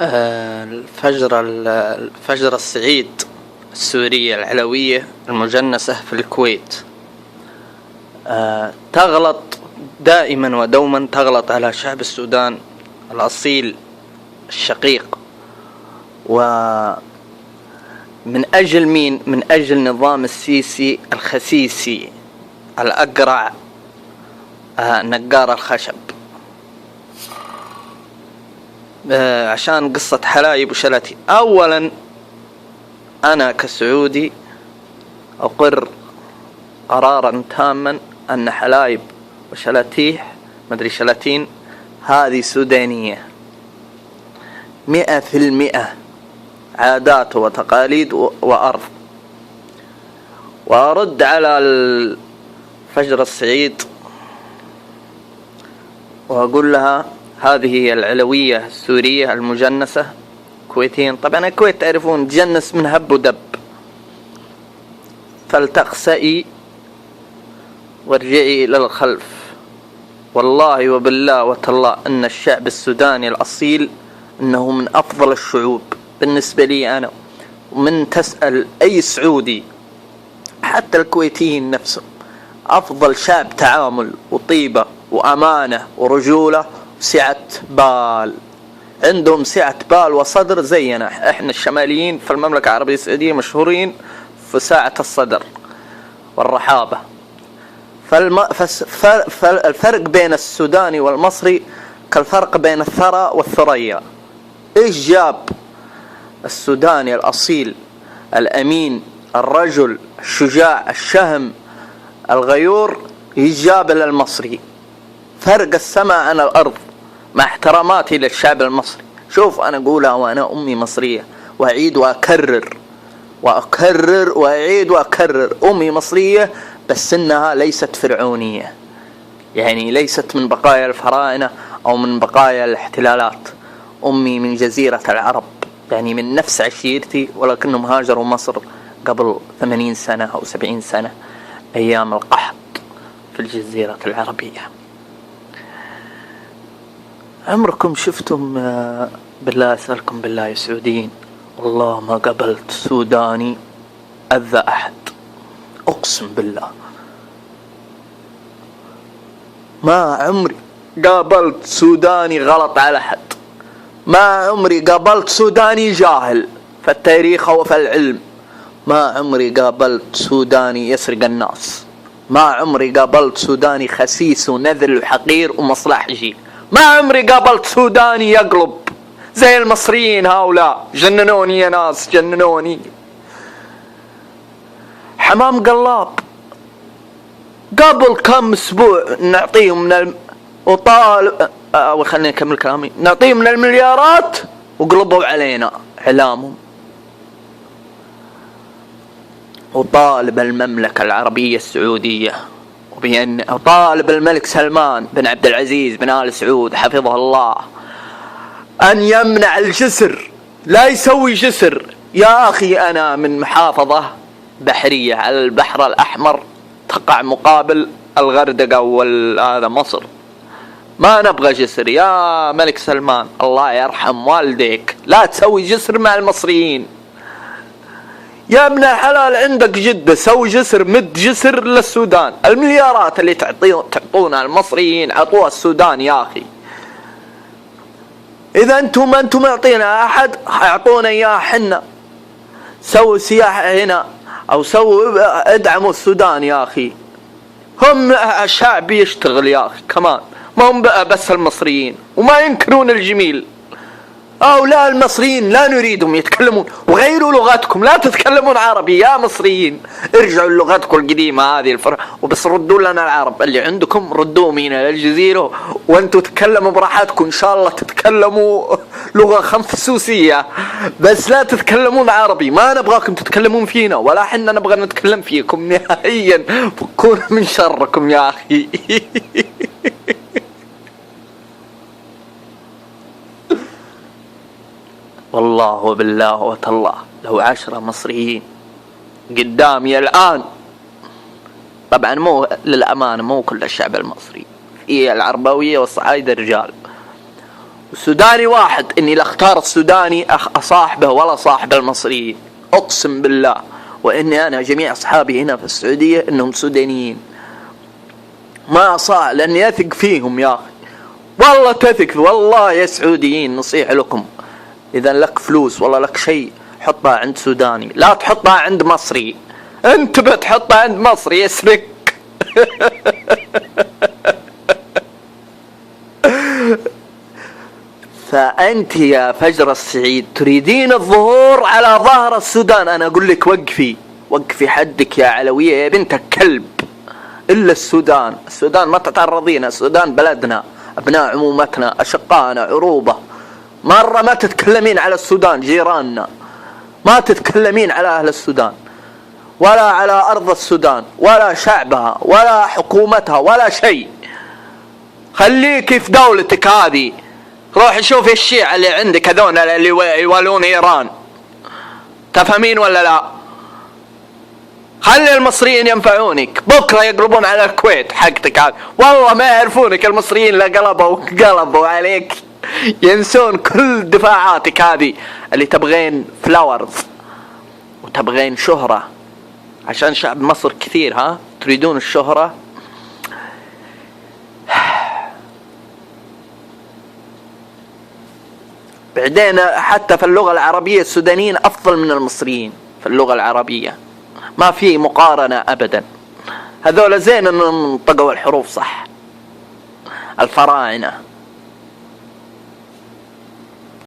الفجر السعيد السورية العلوية المجنسة في الكويت تغلط دائما ودوما، تغلط على شعب السودان الأصيل الشقيق. ومن أجل مين؟ من أجل نظام السيسي الخسيسي الأقرع نقار الخشب. عشان قصة حلايب وشلاتين، أولا أنا كسعودي أقر قرارا تاما أن حلايب وشلاتيح مدري شلاتين هذه سودانية 100%، عادات وتقاليد وأرض. وأرد على الفجر السعيد وأقول لها هذه هي العلوية السورية المجنسة كويتين. طبعا الكويت تعرفون تجنس من هب ودب، فلتخسئي وارجعي إلى الخلف. والله وبالله وتالله أن الشعب السوداني الأصيل أنه من أفضل الشعوب بالنسبة لي أنا. ومن تسأل أي سعودي حتى الكويتيين نفسهم، أفضل شعب تعامل وطيبة وأمانة ورجولة وسعة بال. عندهم سعة بال وصدر زينا. احنا الشماليين في المملكة العربية السعودية مشهورين في ساعة الصدر والرحابة. فالفرق بين السوداني والمصري كالفرق بين الثرى والثريا. ايش جاب السوداني الأصيل الأمين الرجل الشجاع الشهم الغيور يجاب للمصري؟ فرق السماء عن الأرض. مع احتراماتي للشعب المصري، شوف أنا أقولها وأنا أمي مصرية وأعيد وأكرر وأكرر وأعيد وأكرر، أمي مصرية بس إنها ليست فرعونية، يعني ليست من بقايا الفراعنة أو من بقايا الاحتلالات. أمي من جزيرة العرب، يعني من نفس عشيرتي، ولكنهم هاجروا مصر قبل 80 سنة أو 70 سنة أيام القحط في الجزيرة العربية. عمركم شفتم بالله أسألكم بالله يا سعوديين، والله ما قبلت سوداني أذى أحد، أقسم بالله ما عمري قابلت سوداني غلط على أحد، ما عمري قابلت سوداني جاهل في التاريخ وفي العلم، ما عمري قابلت سوداني يسرق الناس، ما عمري قابلت سوداني خسيس ونذل وحقير ومصلحجي، ما عمري قابلت سوداني يقلب زي المصريين هؤلاء. جننوني يا ناس، جننوني. حمام قلاب قبل كم اسبوع نعطيهم من وطالب وخليني اكمل كلامي، نعطيهم من المليارات وقلبوا علينا اعلامهم. وطالب المملكة العربية السعودية وبأن طالب الملك سلمان بن عبد العزيز بن آل سعود حفظه الله أن يمنع الجسر، لا يسوي جسر. يا أخي أنا من محافظة بحرية على البحر الأحمر تقع مقابل الغردقة وهذا مصر، ما نبغى جسر. يا ملك سلمان الله يرحم والديك لا تسوي جسر مع المصريين. يا ابن حلال عندك جدة سوي جسر، مد جسر للسودان. المليارات اللي تعطونها المصريين عطوها السودان يا أخي. إذا أنتم ما أنتم معطينا أحد اعطونا إياه حنا. سووا سياحة هنا أو سووا ادعموا السودان يا أخي. هم الشعب يشتغل يا أخي كمان، ما هم بس المصريين وما ينكرون الجميل. أو لا المصريين لا نريدهم يتكلمون، وغيروا لغتكم، لا تتكلمون عربي يا مصريين، ارجعوا لغتكم القديمة هذه وبس ردوا لنا العرب اللي عندكم، ردوهم هنا للجزيرة وانتوا تتكلموا براحتكم. إن شاء الله تتكلموا لغة خنفسوسية بس لا تتكلمون عربي، ما نبغاكم تتكلمون فينا ولا حنا نبغى نتكلم فيكم نهائيا، فكونا من شركم يا أخي. والله وبالله وتالله لو 10 مصريين قدامي الآن، طبعا مو للأمانة مو كل الشعب المصري، في العربوية والصعايدة رجال، سوداني واحد اني لا اختار السوداني اصاحبه ولا صاحب المصريين، اقسم بالله. واني انا جميع اصحابي هنا في السعودية انهم سودانيين، ما صار لاني اثق فيهم يا اخي. والله تثق والله يا سعوديين، نصيحة لكم اذا لك فلوس والله لك شيء حطها عند سوداني، لا تحطها عند مصري. انت بتحطها عند مصري يسرق. فأنت يا فجر السعيد تريدين الظهور على ظهر السودان. أنا أقول لك وقفي حدك يا علوية يا بنت الكلب. إلا السودان ما تتعرضين. السودان بلدنا، أبناء عمومتنا، أشقائنا، عروبة. مرة ما تتكلمين على السودان، جيراننا. ما تتكلمين على أهل السودان ولا على أرض السودان ولا شعبها ولا حكومتها ولا شيء. خليكي في دولتك هذه. روح شوفي الشيعة اللي عندك هذون اللي يوالون إيران، تفهمين ولا لا؟ خلي المصريين ينفعونك، بكرة يقلبون على الكويت حقتك هذه. والله ما يعرفونك المصريين، لا قلبوا عليك، ينسون كل دفاعاتك هذه اللي تبغين فلاورز وتبغين شهرة عشان شعب مصر كثير. ها تريدون الشهرة؟ بعدين حتى في اللغة العربية السودانيين أفضل من المصريين في اللغة العربية، ما في مقارنة أبدا. هذول زين أنهم نطقوا الحروف صح، الفراعنة.